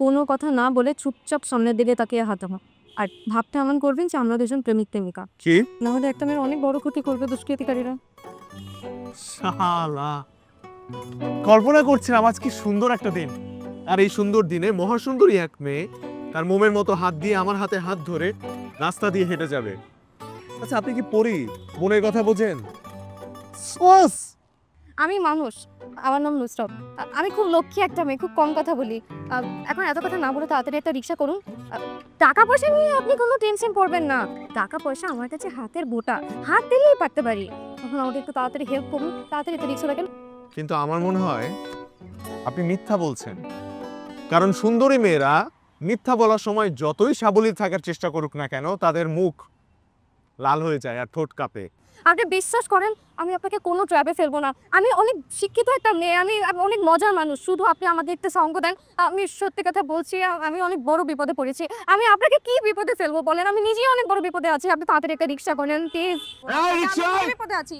কোনো কথা না বলে চুপচাপ সামনের দিকে তাকিয়ে হাঁটাবো। আর ভাবটা এমন করবেন যে আমরা দুজন প্রেমিক প্রেমিকা। কি না হলে একটা মেয়ের অনেক বড় ক্ষতি করবে দুষ্কৃতিকারীরা। শালা কল্পনা করছিলাম আজ কি সুন্দর একটা দিন, আর এই সুন্দর দিনে মহাসুন্দরী এক মেয়ে তার মোমের মতো হাত দিয়ে আমার হাতে হাত ধরে রাস্তা দিয়ে হেঁটে যাবে। আচ্ছা আপনি কি পড়ি মনের কথা বোঝেন? সোস আমি মানুষ, আমার নাম নুসরত। আমি খুব লক্ষ্মী একটা মেয়ে, খুব কম কথা বলি। এখন এত কথা না বলে তাড়াতাড়ি একটা রিক্সা করুন। টাকা পয়সা নিয়ে আপনি কোনো টেনশন করবেন না। টাকা পয়সা আমার কাছে হাতের বোটা, হাত দিলেই পারতে পারি। এখন আমাকে একটু তাড়াতাড়ি হেল্প করুন, তাড়াতাড়ি একটা রিক্সা রাখেন। কিন্তু আমার মনে হয় আপনি মিথ্যা বলছেন, কারণ সুন্দরী মেয়েরা মিথ্যা বলার সময় যতই সাবলীল থাকার চেষ্টা করুক না কেন তাদের মুখ লাল হয়ে যায় আর ঠোঁট কাঁপে। আপনি বিশ্বাস করেন আমি আপনাকে কোনো ট্র্যাপে ফেলবো না। আমি অনেক শিক্ষিত একটা মেয়ে, আমি অনেক মজার মানুষ। শুধু আপনি আমাকে একটু সঙ্গ দেন। আমি সত্যি কথা বলছি, আমি অনেক বড় বিপদে পড়েছি। আমি আপনাকে কি বিপদে ফেলবো বলেন? আমি নিজেই অনেক বড় বিপদে আছি। আপনি তাড়াতাড়ি একটা রিক্সা করেন প্লিজ। এই রিকশা! আমি বিপদে আছি।